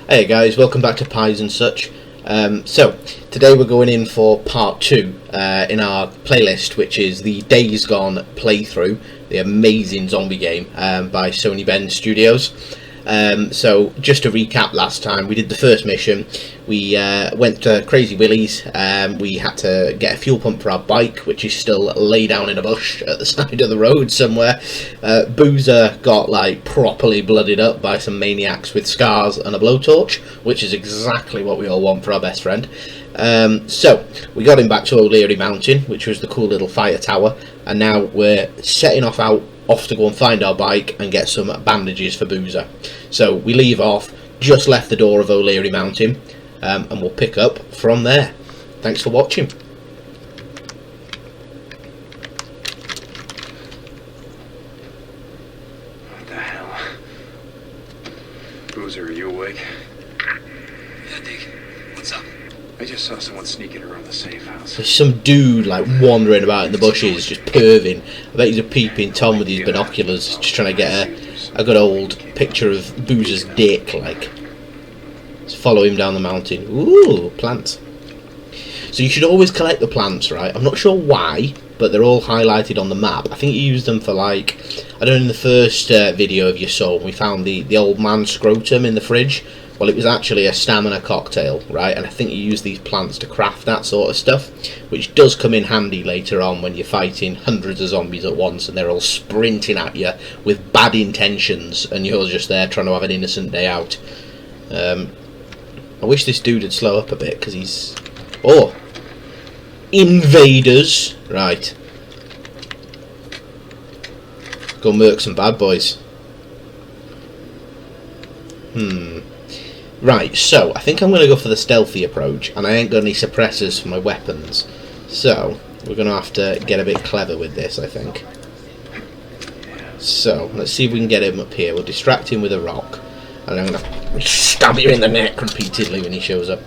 Hey guys, welcome back to Pies and Such. So, today we're going in for part 2 in our playlist, which is the Days Gone playthrough, the amazing zombie game by Sony Bend Studios. So, just to recap, last time we did the first mission. We went to Crazy Willie's. We had to get a fuel pump for our bike, which is still laid down in a bush at the side of the road somewhere. Boozer got like properly blooded up by some maniacs with scars and a blowtorch, which is exactly what we all want for our best friend. So we got him back to O'Leary Mountain, which was the cool little fire tower, and now we're setting off to go and find our bike and get some bandages for Boozer. So we leave off, just left the door of O'Leary Mountain, and we'll pick up from there. Thanks for watching. What the hell? Boozer, are you awake? Yeah, Dick. What's up? I just saw someone sneaking around the safe house. There's some dude like wandering about in the bushes, just perving. I bet he's a peeping Tom with his binoculars, just trying to get a good old picture of Boozer's dick, like. Let's follow him down the mountain. Ooh, plants. So you should always collect the plants, right? I'm not sure why, but they're all highlighted on the map. I think you use them for, like, I don't know, in the first video of you saw, we found the old man scrotum in the fridge. Well, it was actually a stamina cocktail, right? And I think you use these plants to craft that sort of stuff, which does come in handy later on when you're fighting hundreds of zombies at once and they're all sprinting at you with bad intentions and you're just there trying to have an innocent day out. I wish this dude would slow up a bit, because he's... Oh! Invaders! Right. Go murk some bad boys. Right, so, I think I'm going to go for the stealthy approach, and I ain't got any suppressors for my weapons. So, we're going to have to get a bit clever with this, I think. So, let's see if we can get him up here. We'll distract him with a rock. And I'm going to stab him in the neck repeatedly when he shows up.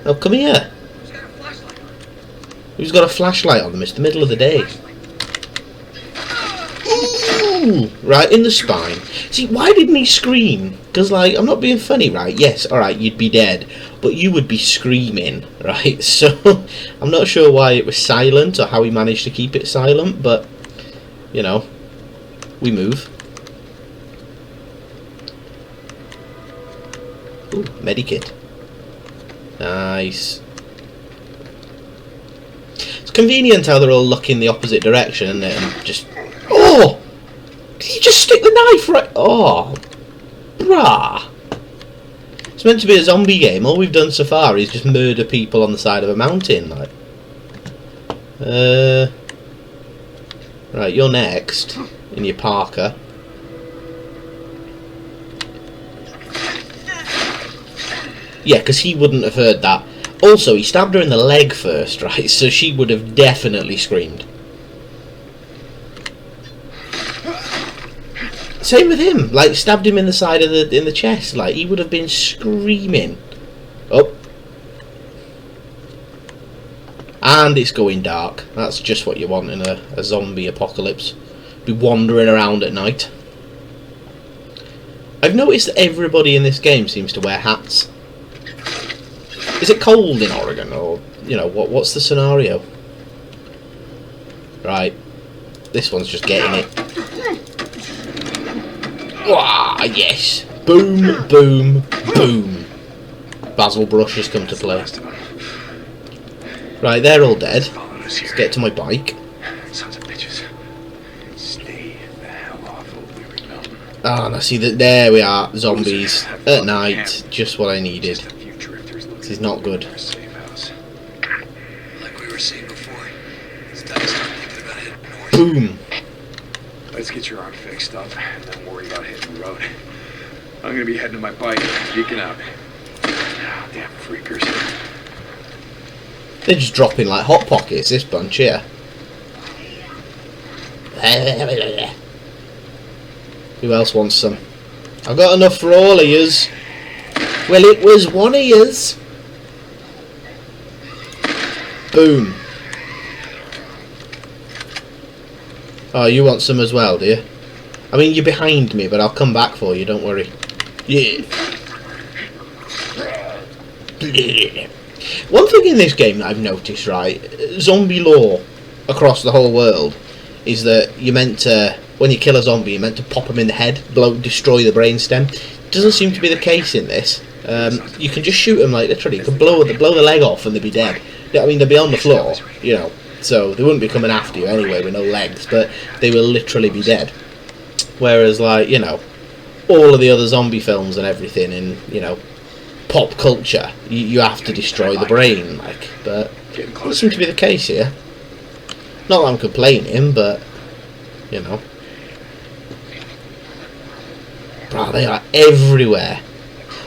Oh, come here. Who's got a flashlight on them? It's the middle of the day. Ooh, right in the spine. See, why didn't he scream? Because, like, I'm not being funny, right? Yes, alright, you'd be dead. But you would be screaming, right? So, I'm not sure why it was silent or how he managed to keep it silent, but, you know, we move. Ooh, medikit. Nice. It's convenient how they're all looking the opposite direction, isn't it? And just... Oh! Did you just stick the knife right... Oh! Brah! It's meant to be a zombie game. All we've done so far is just murder people on the side of a mountain, like. Right, you're next. In your parka. Yeah, because he wouldn't have heard that. Also, he stabbed her in the leg first, right? So she would have definitely screamed. Same with him. Like, stabbed him in the side of the chest. Like, he would have been screaming. Oh. And it's going dark. That's just what you want in a zombie apocalypse. Be wandering around at night. I've noticed that everybody in this game seems to wear hats. Is it cold in Oregon, or, you know, what's the scenario? Right. This one's just getting it. Wah, yes. Boom, boom, boom. Basil brush has come to play. Right, they're all dead. Let's get to my bike. Sons of bitches. Stay the hell off O'Leary Mountain. Ah, and I see that there we are, zombies at night. Just what I needed. This is not good. Like we were saying before, it's time to start thinking about heading north. Boom. Let's get your arm fixed up and then worry about hitting the road. I'm gonna be heading to my bike, geeking out. Oh, damn freakers. They're just dropping like hot pockets, this bunch here. Who else wants some? I've got enough for all of yous. Well, it was one of yous. Boom. Oh, you want some as well, do you? I mean, you're behind me, but I'll come back for you, don't worry. Yeah. One thing in this game that I've noticed, right, zombie lore across the whole world is that you're meant to, when you kill a zombie, you're meant to pop them in the head, destroy the brainstem. Doesn't seem to be the case in this. You can just shoot them, like, literally, you can blow the leg off and they'd be dead. I mean, they'd be on the floor, you know, so they wouldn't be coming after you anyway with no legs, but they will literally be dead. Whereas, like, you know, all of the other zombie films and everything in, you know, pop culture, you have to destroy the brain, like, but it doesn't seem to be the case here. Not that I'm complaining, but, you know. Bro, they are everywhere.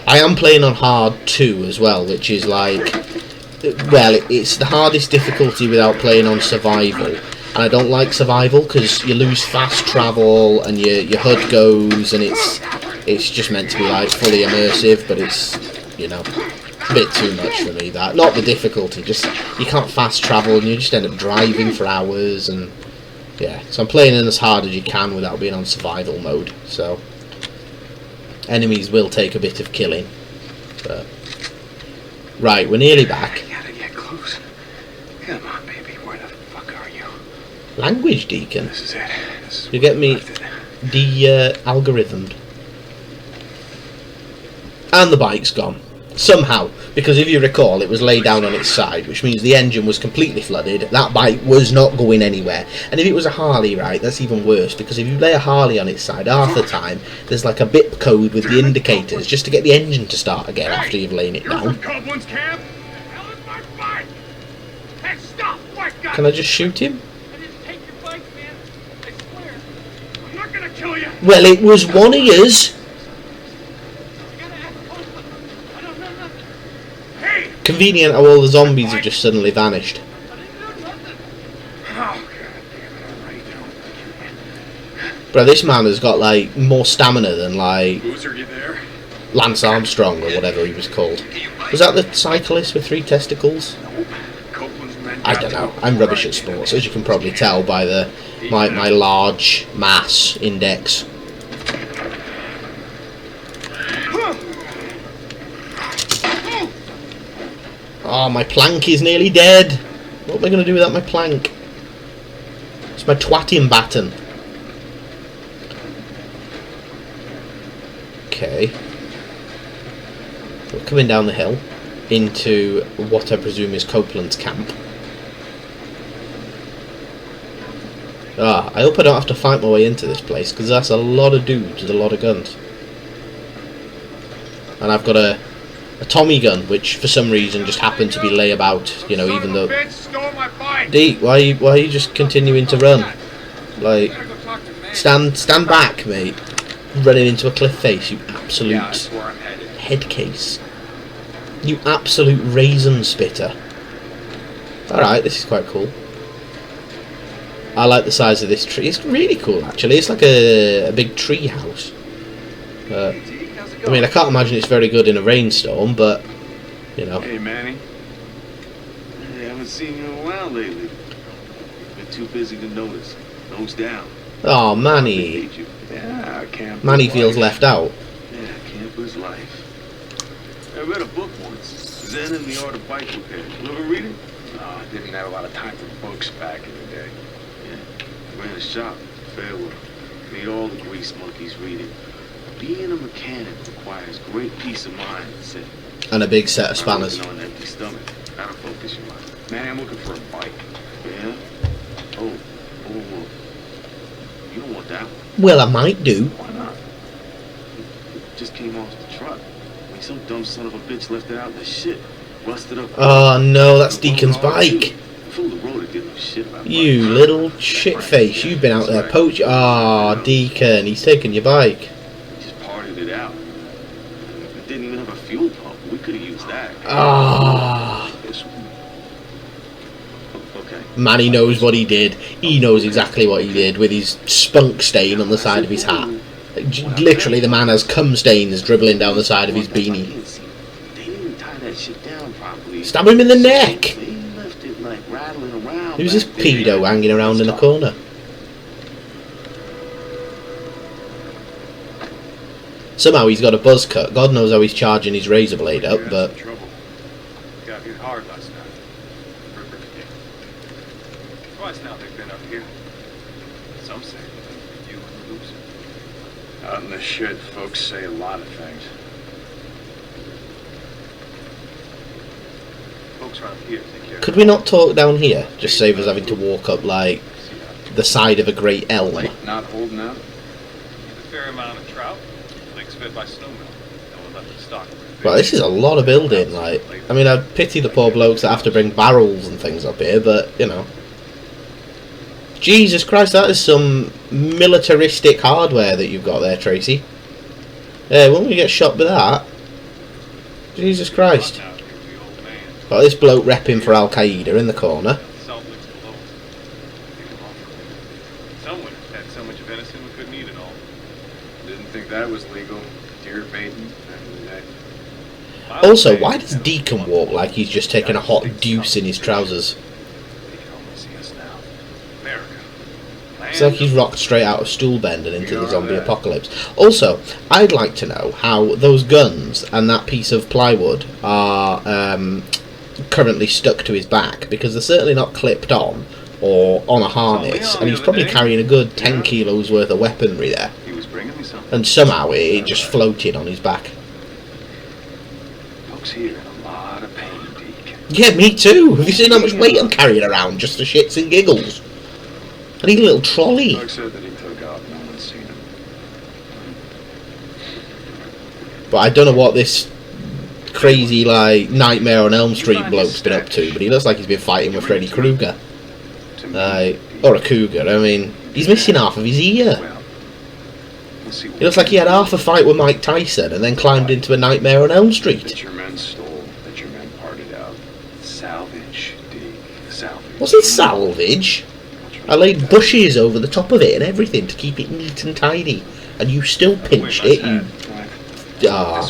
I am playing on hard 2 as well, which is like, well, it's the hardest difficulty without playing on survival. And I don't like survival because you lose fast travel and your HUD goes, and it's just meant to be like fully immersive, but it's, you know, a bit too much for me. That, not the difficulty, just you can't fast travel and you just end up driving for hours, and yeah. So I'm playing in as hard as you can without being on survival mode. So enemies will take a bit of killing, but right, we're nearly back. I gotta get close. Come on, baby. Where the fuck are you? Language Deacon. This is it. This is You get me left it. algorithmed. And the bike's gone. Somehow. Because if you recall, it was laid down on its side, which means the engine was completely flooded. That bike was not going anywhere. And if it was a Harley, right, that's even worse. Because if you lay a Harley on its side, half the time, there's like a bip code with the indicators just to get the engine to start again after you've laid it down. Can I just shoot him? Well, it was one of yours. Convenient how all the zombies have just suddenly vanished. Bro, this man has got like more stamina than like Lance Armstrong or whatever he was called. Was that the cyclist with 3 testicles? I don't know. I'm rubbish at sports, as you can probably tell by the my large mass index. Oh, my plank is nearly dead. What am I going to do without my plank? It's my twatting baton. Okay. We're coming down the hill into what I presume is Copeland's camp. Ah, I hope I don't have to fight my way into this place, because that's a lot of dudes with a lot of guns. And I've got a Tommy gun, which for some reason just happened to be layabout, you know, even though... Deke, why are you just continuing to run? Like, stand back, mate. Running into a cliff face, you absolute head case. You absolute raisin spitter. Alright, this is quite cool. I like the size of this tree. It's really cool, actually. It's like a big tree house. I mean, I can't imagine it's very good in a rainstorm, but, you know. Hey, Manny. I haven't seen you in a while lately. Been too busy to notice. Nose down. Oh, Manny. Yeah, camp. Manny feels left out. Yeah, camper's life. I read a book once. Zen and the Art of Bike Repair. You ever read it? No, I didn't have a lot of time for books back in the day. Yeah. Ran a shop. Farewell. Made all the grease monkeys read it. Being a mechanic requires great peace of mind, said. And a big set of spanners. On an empty stomach. That'll focus your mind. Man, I'm looking for a bike. Yeah? Oh. You don't want that one. Well, I might do. Why not? It just came off the truck. I mean, some dumb son of a bitch left it out in the shit. Rusted up. Oh no, that's Deacon's bike. Fool the road, it didn't know shit about You bike. little shitface, you've been out there poaching. Ah, Deacon, he's taken your bike. Just parted it out. It didn't even have a fuel pump. We could have used that. Ah. Okay. Manny knows what he did. He knows exactly what he did with his spunk stain on the side of his hat. Literally, the man has cum stains dribbling down the side of his beanie. They didn't tie that shit down properly. Stab him in the neck! They left it like rattling around. Who's this pedo hanging around in the corner? Somehow he's got a buzz cut. God knows how he's charging his razor blade up, but hit hard last night. Ripper came. Twice now they've been up here. Some say you and the loser. Out in the shed, folks say a lot of things. Folks around here take care. Could we not talk down here? Just save us having to walk up like the side of a great elm. Not holding out. A fair amount of trout. Lakes fed by snowmelt. No one left the stock. Well, this is a lot of building. Like, I mean, I pity the poor blokes that have to bring barrels and things up here, but you know. Jesus Christ, that is some militaristic hardware that you've got there, Tracy. Yeah, won't we get shot with that? Jesus Christ. Got this bloke repping for Al Qaeda in the corner. Someone had so much venison we couldn't eat it all. Didn't think that was legal. Deer baiting back in the day. Also, why does Deacon walk like he's just taken a hot deuce in his trousers? It's like he's rocked straight out of Stool Bend and into the zombie apocalypse. Also, I'd like to know how those guns and that piece of plywood are currently stuck to his back, because they're certainly not clipped on or on a harness, and he's probably carrying a good 10 kilos worth of weaponry there. And somehow it just floated on his back. Folks here in a lot of pain, Deke. Yeah, me too. Have you seen how much weight I'm carrying around just for shits and giggles? I need a little trolley. Doug said that he took off. No one's seen him. But I don't know what this crazy, like, Nightmare on Elm Street bloke's been up to, but he looks like he's been fighting with Freddy Krueger. Or a cougar. I mean, he's missing half of his ear. He looks like he had half a fight with Mike Tyson and then climbed into a Nightmare on Elm Street. That your men stole, that your men parted out. Salvage, Deke. Salvage. What's it salvage? I laid bushes over the top of it and everything to keep it neat and tidy. And you still pinched it, you... Ah.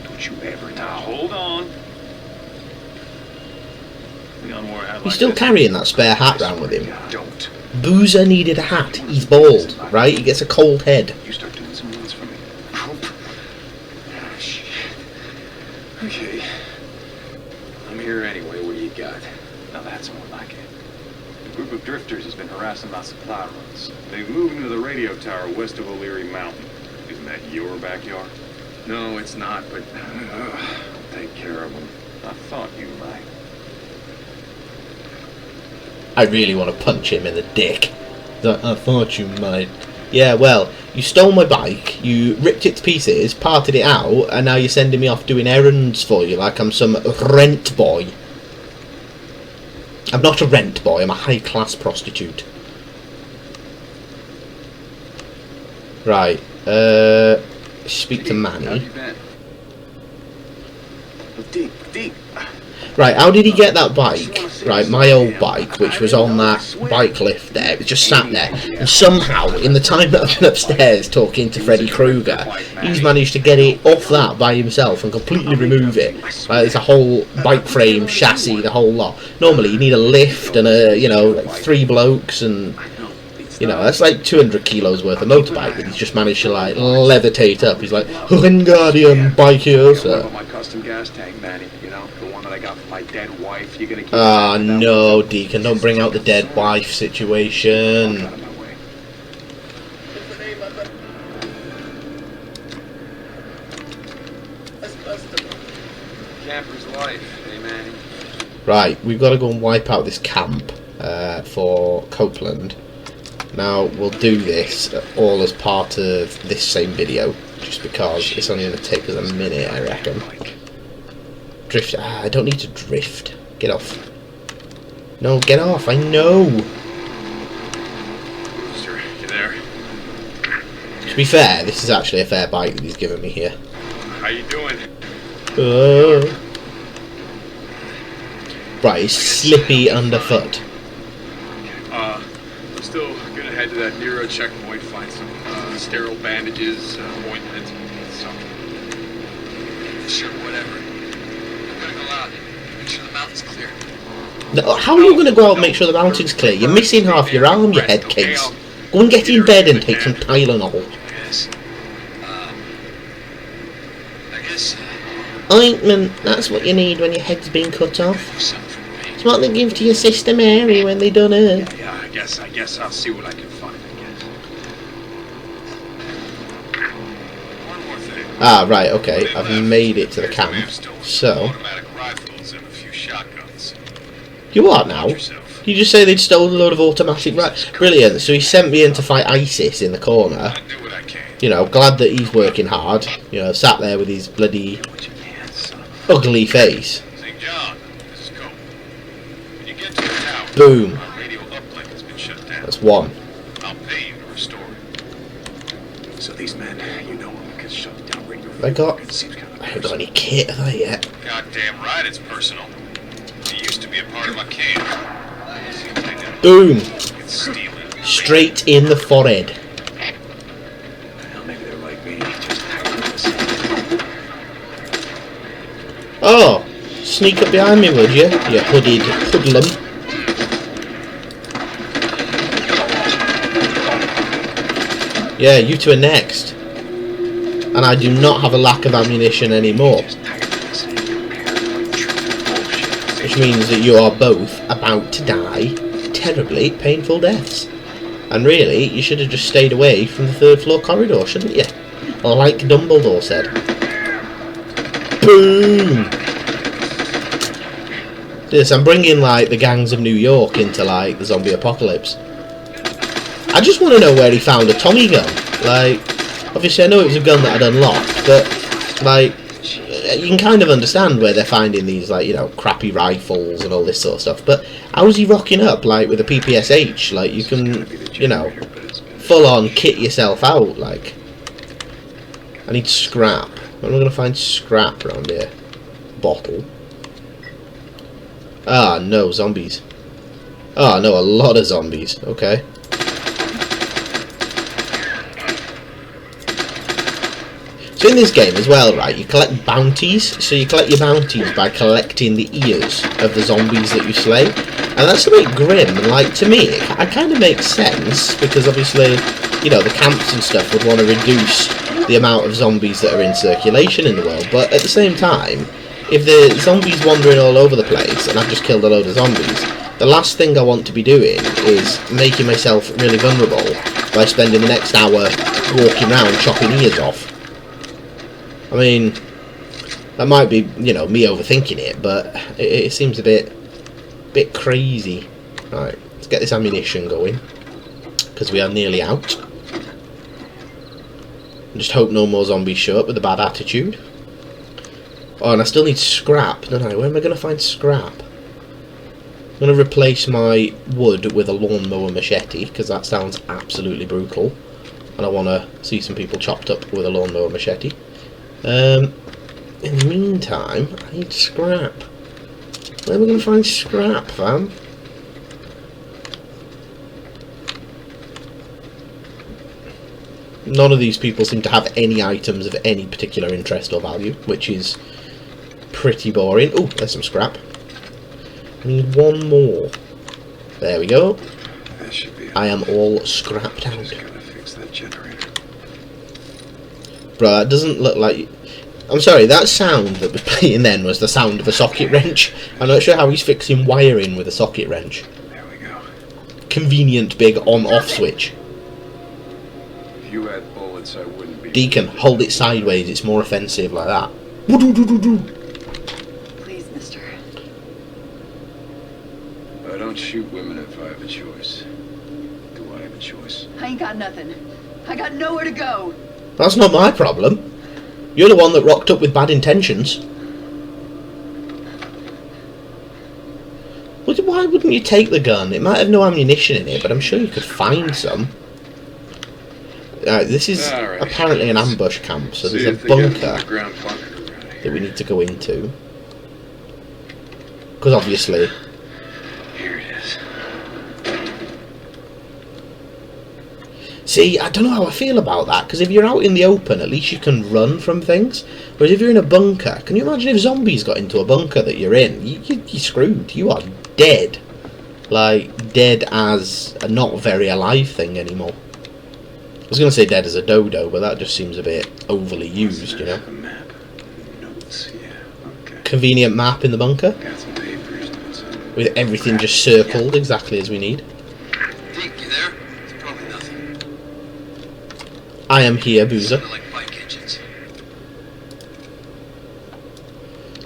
Don't you ever now. Hold on. He's still carrying that spare hat round with him. Don't. Boozer needed a hat. He's bald, right? He gets a cold head. You start doing some runs for me. Ah, shit. Okay. I'm here anyway. What do you got? Now that's more like it. A group of drifters has been harassing my supply runs. They've moved into the radio tower west of O'Leary Mountain. Isn't that your backyard? No, it's not, but I'll take care of them. I thought you might. I really want to punch him in the dick. I thought you might. Yeah, well, you stole my bike, you ripped it to pieces, parted it out, and now you're sending me off doing errands for you like I'm some rent boy. I'm not a rent boy, I'm a high-class prostitute. Right, speak to Manny. Right, how did he get that bike? Right, my old bike, which was on that bike lift there, it was just sat there. And somehow, in the time that I've been upstairs talking to Freddy Krueger, he's managed to get it off that by himself and completely remove it. Like, there's a whole bike frame, chassis, the whole lot. Normally, you need a lift and a, you know, like 3 blokes and... You know, that's like 200 kilos worth of motorbike that he's just managed to, like, levitate up. He's like, Wingardium bike here, sir. My custom gas tank, Manny, you know, the one that I got from my dead wife. You're gonna keep Ah, no, Deacon, don't bring out the dead wife situation. Camper's life, hey, Manny. Right, we've got to go and wipe out this camp for Copeland. Now, we'll do this all as part of this same video, just because it's only going to take us a minute, I reckon. Drift. I don't need to drift. Get off. No, get off, I know! Sir, you there? To be fair, this is actually a fair bike that he's given me here. How you doing? Right, it's slippy underfoot. I'm still gonna head to that Nero checkpoint, find some sterile bandages, ointment, something. Sure, whatever. I'm gonna go out. Make sure the mountain's clear. No, how are you going to go out and make sure the mountain's clear? You're missing half your arm, you head case. Go and get in bed and take some Tylenol. Yes. I guess Ointment, that's what you need when your head's been cut off. It's what they give to your sister Mary when they done her. Yeah, I guess I'll see what I can find, I guess. One more thing. Ah, right, okay. I've made it to the camp. So, Automatic rifles and a few shotguns. you what now? Watch yourself. You just say they'd stolen a load of automatic brilliant. So he sent me in to fight ISIS in the corner. I do what I can. You know, glad that he's working hard. You know, sat there with his bloody Do what you can, son of ugly face. St. John, this is Cope. When you get to the tower, Boom. our radio uplink has been shut down. That's one. I'll pay you to restore it. So these men, you know them because shut down radio. I got. It seems kind of I haven't got any kit have I yet. goddamn right, it's personal. It used to be a part of my camp. Seems they never Boom. can steal it. Straight in the forehead. Well, maybe they're like me, just hackers. Oh, sneak up behind me, would you? You hooded hoodlum. Yeah, you two are next. And I do not have a lack of ammunition anymore. Which means that you are both about to die terribly painful deaths. And really, you should have just stayed away from the 3rd floor corridor, shouldn't you? Like Dumbledore said. Boom! This, I'm bringing like the gangs of New York into like the zombie apocalypse. I just want to know where he found a Tommy gun. Like, obviously I know it was a gun that I'd unlocked, but like, you can kind of understand where they're finding these, like, you know, crappy rifles and all this sort of stuff. But how's he rocking up like with a PPSH? Like, you can, you know, full on kit yourself out. Like, I need scrap. Where am I going to find scrap around here? Bottle. Ah, no, zombies. Ah, no, a lot of zombies. Okay. So in this game as well, right, you collect bounties. So you collect your bounties by collecting the ears of the zombies that you slay. And that's a bit grim, and like, to me, it kind of makes sense, because obviously, you know, the camps and stuff would want to reduce the amount of zombies that are in circulation in the world. But at the same time, if the zombies wandering all over the place, and I've just killed a load of zombies, the last thing I want to be doing is making myself really vulnerable by spending the next hour walking around chopping ears off. I mean, that might be, you know, me overthinking it, but it seems a bit crazy. Right, let's get this ammunition going, because we are nearly out. Just hope no more zombies show up with a bad attitude. Oh, and I still need scrap, don't I? Where am I going to find scrap? I'm going to replace my wood with a lawnmower machete, because that sounds absolutely brutal. And I want to see some people chopped up with a lawnmower machete. In the meantime, I need scrap. Where am I going to find scrap, fam? None of these people seem to have any items of any particular interest or value, which is pretty boring. Oh, there's some scrap. I need one more. There we go. That should be it. I am all scrapped out. Just gotta fix that generator. Bro, that doesn't look like... I'm sorry, that sound that was playing then was the sound of a socket wrench. I'm not sure how he's fixing wiring with a socket wrench. There we go. Convenient big on-off switch. If you had bullets, I wouldn't be... Deacon, hold it sideways, it's more offensive like that. Please, mister. I don't shoot women if I have a choice. Do I have a choice? I ain't got nothing. I got nowhere to go. That's not my problem. You're the one that rocked up with bad intentions. Why wouldn't you take the gun? It might have no ammunition in it, but I'm sure you could find some. This is apparently an ambush camp, so there's a bunker that we need to go into. Because obviously... Here it is. See, I don't know how I feel about that, because if you're out in the open, at least you can run from things. Whereas if you're in a bunker, can you imagine if zombies got into a bunker that you're in? You're screwed. You are dead. Like, dead as a not very alive thing anymore. I was going to say dead as a dodo, but that just seems a bit overly used, you know? A map. Nope. notes. Yeah, okay. Convenient map in the bunker Got some papers, notes on. with everything just circled exactly as we need. Deke, you there? It's probably nothing. I am here, Boozer. Sounded like bike engines.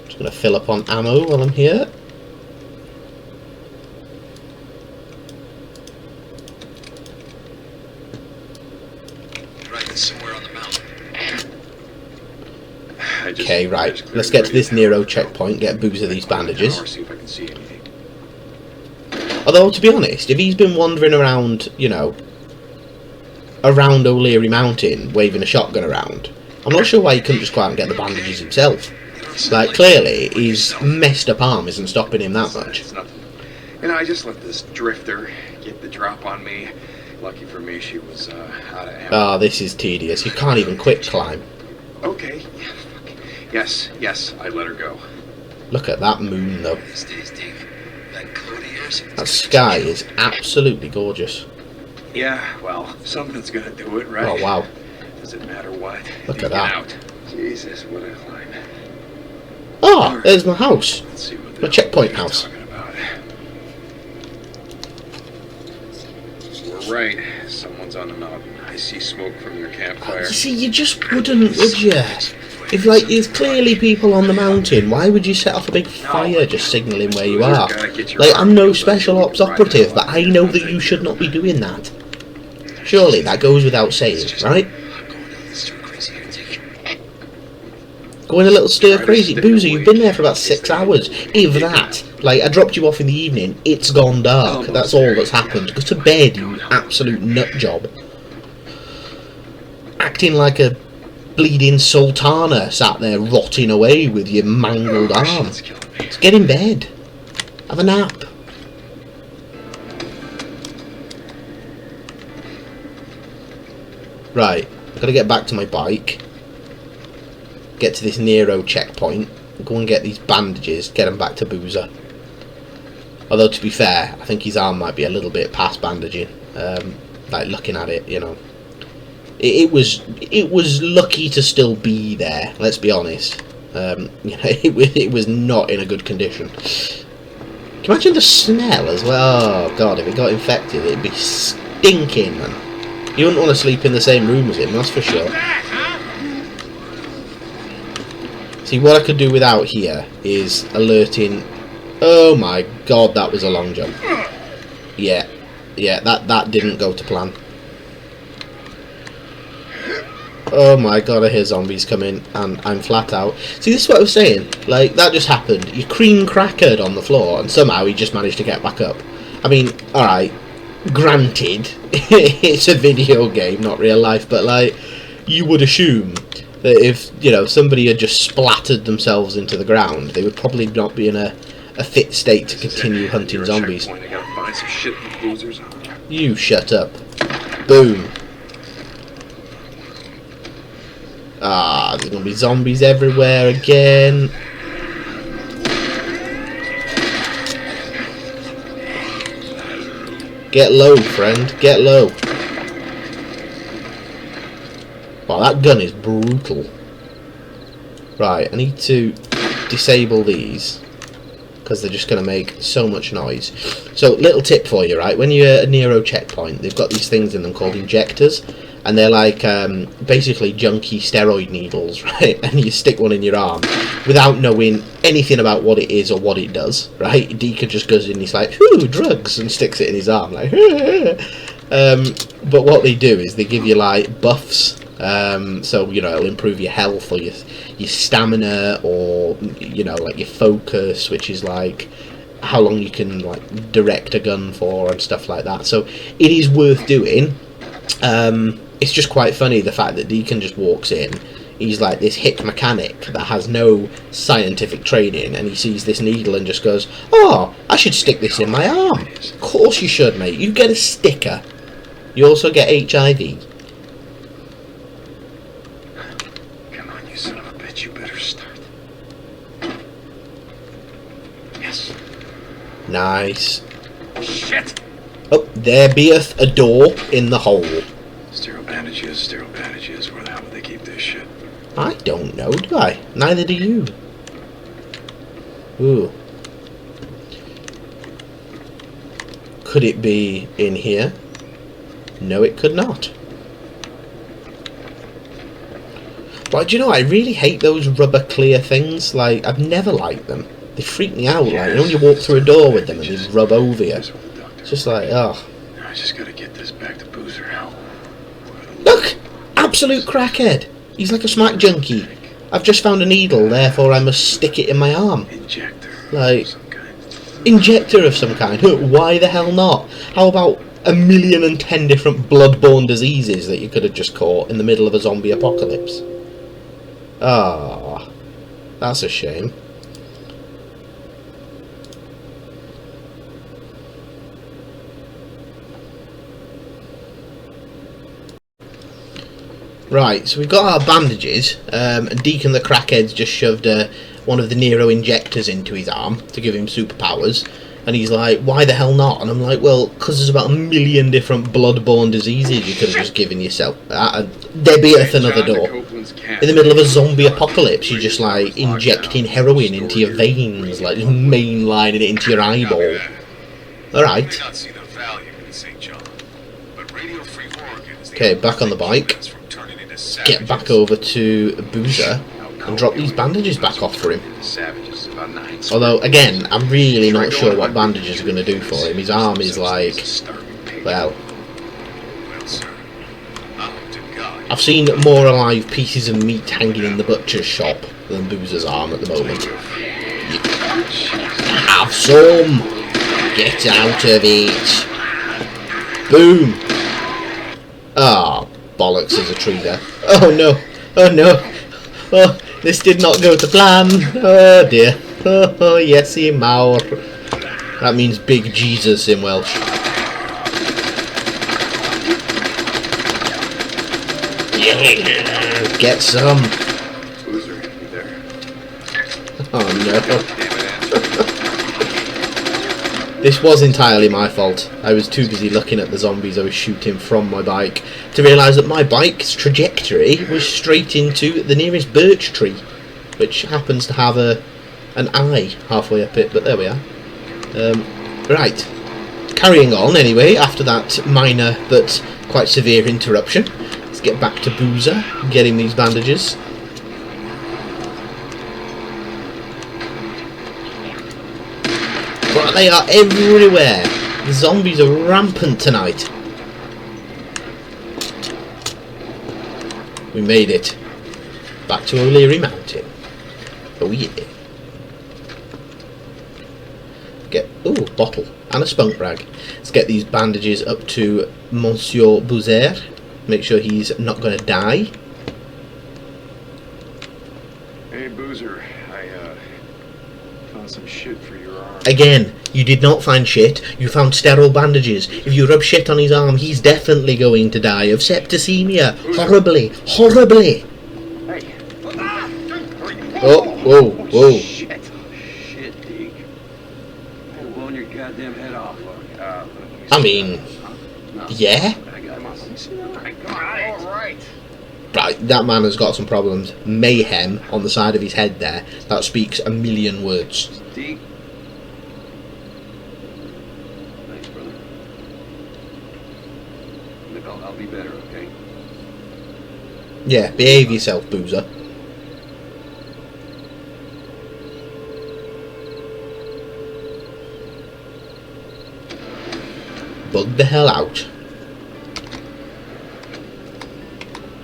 Just gonna fill up on ammo while I'm here. Right, it's somewhere on the mountain. Okay, right. Let's get to this Nero checkpoint, get Boozer these bandages. See if I can see anything. Although, to be honest, if he's been wandering around, you know, around O'Leary Mountain, waving a shotgun around, I'm not sure why he couldn't just go out and get the bandages himself. Like, clearly, his messed up arm isn't stopping him that much. It's nothing. You know, I just let this drifter get the drop on me. Lucky for me, she was out of ammo. Ah, this is tedious. You can't even quick climb. Okay. Yes, I let her go. Look at that moon, though. These days, Deke. That coat of yours. That sky is absolutely gorgeous. Yeah, well, something's gonna do it, right? Oh, wow. Does it matter what? Look Get at that. out. Jesus, what a climb. Ah, there's my house. Let's see what My the checkpoint hell house. you're talking about. We're right. Someone's on the mountain. I see smoke from your campfire. You see, you just wouldn't, would you? If, like, there's clearly people on the mountain, why would you set off a big fire just signalling where you are? Like, I'm no special ops operative, but I know that you should not be doing that. Surely that goes without saying, right? Going a little stir crazy. Boozer, you've been there for about 6 hours. If that. Like, I dropped you off in the evening, it's gone dark. That's all that's happened. Go to bed, you absolute nut job. Acting like a bleeding sultana sat there rotting away with your mangled arm. Just get in bed. Have a nap. Right, I've got to get back to my bike. Get to this Nero checkpoint. Go and get these bandages. Get them back to Boozer. Although, to be fair, I think his arm might be a little bit past bandaging. Like, looking at it, you know. It was lucky to still be there. Let's be honest. You know, it was not in a good condition. Can you imagine the smell as well? Oh god, if it got infected, it'd be stinking, man. You wouldn't want to sleep in the same room as him, that's for sure. See, what I could do without here is alerting. Oh my god, that was a long jump. Yeah, that didn't go to plan. Oh my god, I hear zombies coming, and I'm flat out. See, this is what I was saying. Like, that just happened. You cream crackered on the floor, and somehow he just managed to get back up. I mean, alright, granted, it's a video game, not real life, but, like, you would assume that if, you know, somebody had just splattered themselves into the ground, they would probably not be in a fit state to continue hunting zombies. I gotta find some shit with boozers. You shut up. Boom. Ah, there's gonna be zombies everywhere again. Get low, friend. Get low. Wow, that gun is brutal. Right, I need to disable these because they're just going to make so much noise. So, little tip for you, right? When you're at a Nero checkpoint, they've got these things in them called injectors. And they're like, basically junky steroid needles, right? And you stick one in your arm without knowing anything about what it is or what it does, right? Deacon just goes in, he's like, ooh, drugs, and sticks it in his arm, like, but what they do is they give you, like, buffs. So, you know, it'll improve your health or your stamina or, you know, like your focus, which is like how long you can, like, direct a gun for and stuff like that. So it is worth doing. It's just quite funny the fact that Deacon just walks in, he's like this hick mechanic that has no scientific training, and he sees this needle and just goes, oh, I should stick this in my arm. Of course you should, mate. You get a sticker. You also get HIV. Come on, you son of a bitch, you better start. Yes. Nice. Shit! Oh, there beeth a door in the hole. Sterile bandages, where the hell do they keep this shit? Aye? don't know, do I? Neither do you. Ooh. Could it be in here? No, it could not. But do you know, I really hate those rubber clear things. Like, I've never liked them. They freak me out. Like, you know when you walk through a door with them and they rub over you. It's just like, oh. I just gotta get this back to Boozer. Look! Absolute crackhead! He's like a smack junkie. I've just found a needle, therefore I must stick it in my arm. Injector. Like, injector of some kind. Why the hell not? How about 1,010,000 different blood-borne diseases that you could have just caught in the middle of a zombie apocalypse? Ah, that's a shame. Right, so we've got our bandages, and Deacon the crackhead's just shoved one of the Nero injectors into his arm to give him superpowers, and he's like, why the hell not? And I'm like, well, because there's about 1,000,000 different blood-borne diseases you could have just given yourself. There be'eth another door. In the middle of a zombie apocalypse, you're just like injecting heroin into your veins, like just mainlining it into your eyeball. Alright. Okay, back on the bike. Get back over to Boozer and drop these bandages back off for him. Although, again, I'm really not sure what bandages are going to do for him. His arm is like, well, I've seen more alive pieces of meat hanging in the butcher's shop than Boozer's arm at the moment. Have some! Get out of it! Boom! Ah, bollocks, there's a tree there. Oh no! Oh no! Oh, this did not go to plan! Oh dear. Oh, yesy mawr. That means big Jesus in Welsh. Yeah, get some. Boozer, you there? Oh no. This was entirely my fault. I was too busy looking at the zombies I was shooting from my bike to realise that my bike's trajectory was straight into the nearest birch tree, which happens to have an eye halfway up it, but there we are. Right. Carrying on anyway, after that minor but quite severe interruption. Let's get back to Boozer, getting these bandages. But they are everywhere. The zombies are rampant tonight. We made it. Back to O'Leary Mountain. Oh yeah. Get, ooh, bottle and a spunk rag. Let's get these bandages up to Monsieur Boozer. Make sure he's not going to die. Hey, Boozer, I found some shit for your arm. Again, you did not find shit. You found sterile bandages. If you rub shit on his arm, he's definitely going to die of septicemia. Horribly, horribly. Hey. Oh, whoa, whoa. Shit. Shit, Deke. You're blowing your goddamn head off. I mean, yeah. Right, that man has got some problems. Mayhem on the side of his head there. That speaks 1,000,000 words. Deke. Thanks, brother. Look, I'll be better, okay? Yeah, behave yourself, Boozer. Bug the hell out.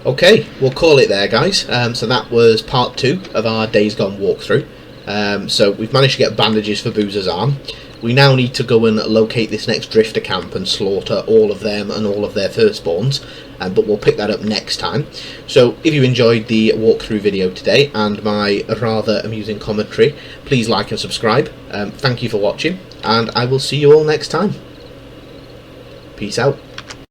Okay, we'll call it there, guys. So that was part 2 of our Days Gone walkthrough. So we've managed to get bandages for Boozer's arm. We now need to go and locate this next drifter camp and slaughter all of them and all of their firstborns. But we'll pick that up next time. So if you enjoyed the walkthrough video today and my rather amusing commentary, please like and subscribe. Thank you for watching, and I will see you all next time. Peace out.